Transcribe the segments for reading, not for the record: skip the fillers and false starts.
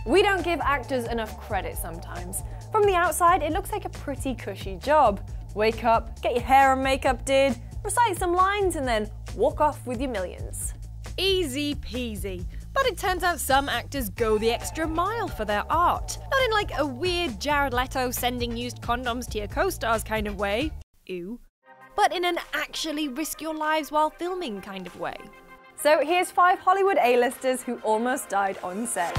We don't give actors enough credit sometimes. From the outside, it looks like a pretty cushy job. Wake up, get your hair and makeup did, recite some lines, and then walk off with your millions. Easy peasy. But it turns out some actors go the extra mile for their art. Not in like a weird Jared Leto sending used condoms to your co-stars kind of way. Ew. But in an actually risk your lives while filming kind of way. So here's 5 Hollywood A-listers who almost died on set.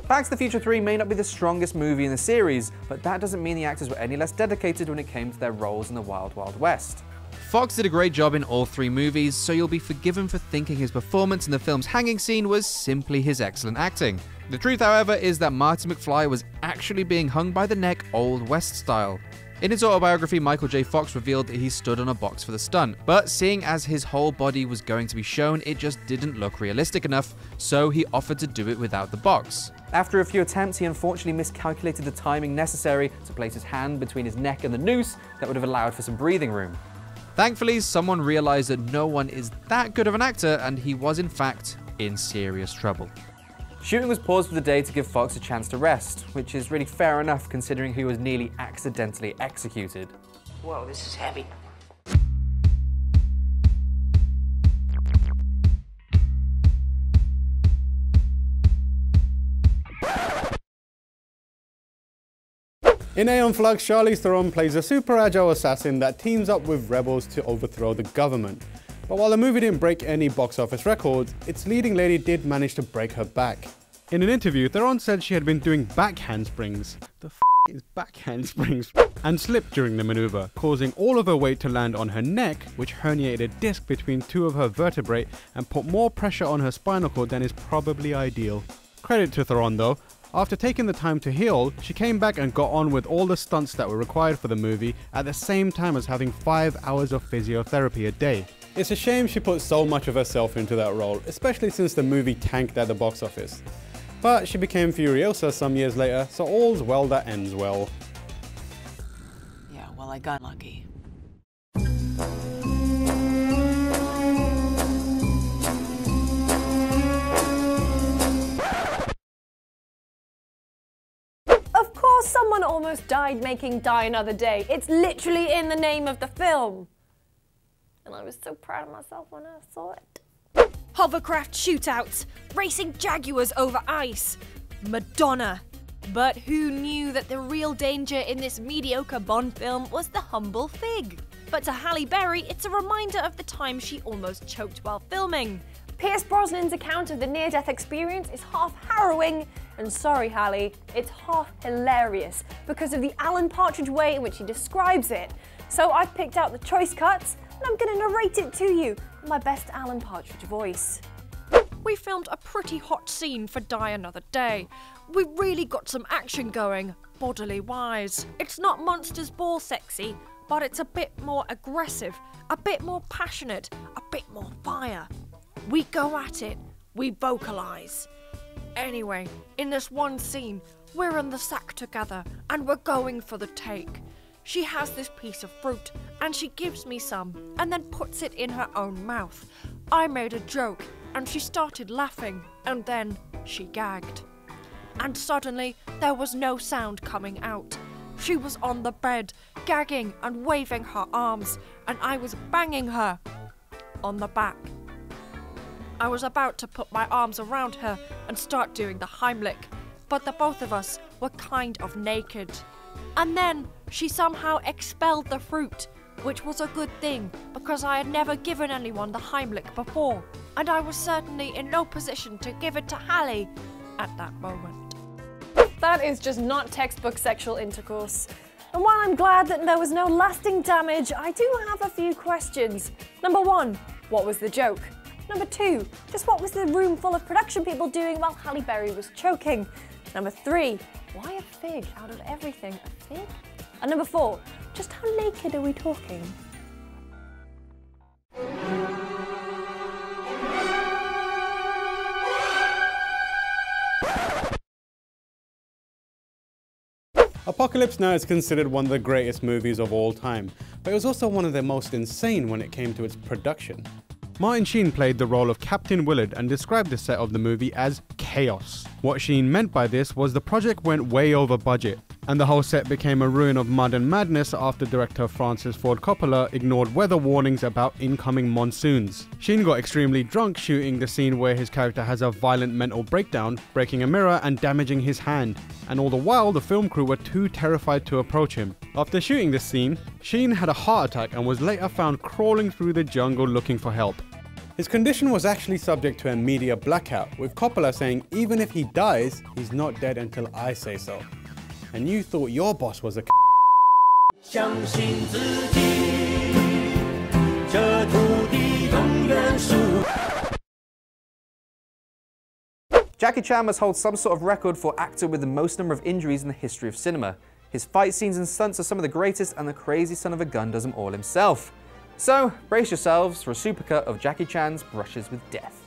Back to the Future 3 may not be the strongest movie in the series, but that doesn't mean the actors were any less dedicated when it came to their roles in the Wild Wild West. Fox did a great job in all 3 movies, so you'll be forgiven for thinking his performance in the film's hanging scene was simply his excellent acting. The truth, however, is that Marty McFly was actually being hung by the neck Old West style. In his autobiography, Michael J. Fox revealed that he stood on a box for the stunt, but seeing as his whole body was going to be shown, it just didn't look realistic enough, so he offered to do it without the box. After a few attempts, he unfortunately miscalculated the timing necessary to place his hand between his neck and the noose that would have allowed for some breathing room. Thankfully, someone realized that no one is that good of an actor, and he was in fact in serious trouble. Shooting was paused for the day to give Fox a chance to rest, which is really fair enough considering he was nearly accidentally executed. Whoa, this is heavy. In Aeon Flux, Charlize Theron plays a super agile assassin that teams up with rebels to overthrow the government. But while the movie didn't break any box office records, its leading lady did manage to break her back. In an interview, Theron said she had been doing back handsprings. The f is back handsprings? And slipped during the maneuver, causing all of her weight to land on her neck, which herniated a disc between 2 of her vertebrae and put more pressure on her spinal cord than is probably ideal. Credit to Theron though. After taking the time to heal, she came back and got on with all the stunts that were required for the movie at the same time as having 5 hours of physiotherapy a day. It's a shame she put so much of herself into that role, especially since the movie tanked at the box office. But she became Furiosa some years later, so all's well that ends well. Yeah, well, I got lucky. Of course someone almost died making Die Another Day. It's literally in the name of the film. And I was so proud of myself when I saw it. Hovercraft shootouts, racing jaguars over ice, Madonna. But who knew that the real danger in this mediocre Bond film was the humble fig? But to Halle Berry, it's a reminder of the time she almost choked while filming. Pierce Brosnan's account of the near-death experience is half harrowing, and sorry Halle, it's half hilarious because of the Alan Partridge way in which he describes it. So I've picked out the choice cuts, and I'm going to narrate it to you in my best Alan Partridge voice. We filmed a pretty hot scene for Die Another Day. We really got some action going, bodily wise. It's not Monsters Ball sexy, but it's a bit more aggressive, a bit more passionate, a bit more fire. We go at it, we vocalise. Anyway, in this one scene, we're in the sack together and we're going for the take. She has this piece of fruit and she gives me some and then puts it in her own mouth. I made a joke and she started laughing and then she gagged. And suddenly there was no sound coming out. She was on the bed, gagging and waving her arms, and I was banging her on the back. I was about to put my arms around her and start doing the Heimlich, but the both of us were kind of naked. And then she somehow expelled the fruit, which was a good thing because I had never given anyone the Heimlich before, and I was certainly in no position to give it to Halle at that moment. That is just not textbook sexual intercourse. And while I'm glad that there was no lasting damage, I do have a few questions. Number 1, what was the joke? Number 2, just what was the room full of production people doing while Halle Berry was choking? Number 3, why a fig out of everything? A fig? And number 4, just how naked are we talking? Apocalypse Now is considered one of the greatest movies of all time, but it was also one of the most insane when it came to its production. Martin Sheen played the role of Captain Willard and described the set of the movie as chaos. What Sheen meant by this was the project went way over budget, and the whole set became a ruin of mud and madness after director Francis Ford Coppola ignored weather warnings about incoming monsoons. Sheen got extremely drunk shooting the scene where his character has a violent mental breakdown, breaking a mirror and damaging his hand, and all the while the film crew were too terrified to approach him. After shooting this scene, Sheen had a heart attack and was later found crawling through the jungle looking for help. His condition was actually subject to a media blackout, with Coppola saying even if he dies, he's not dead until I say so. And you thought your boss was a Jackie Chan must hold some sort of record for actor with the most number of injuries in the history of cinema. His fight scenes and stunts are some of the greatest, and the crazy son of a gun does them all himself. So, brace yourselves for a supercut of Jackie Chan's brushes with death.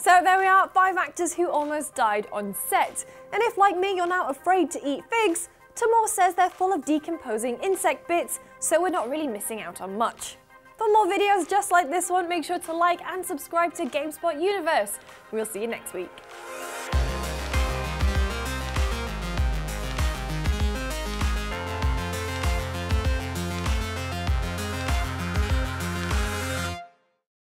So there we are, 5 actors who almost died on set. And if, like me, you're now afraid to eat figs, Tamor says they're full of decomposing insect bits, so we're not really missing out on much. For more videos just like this one, make sure to like and subscribe to GameSpot Universe. We'll see you next week.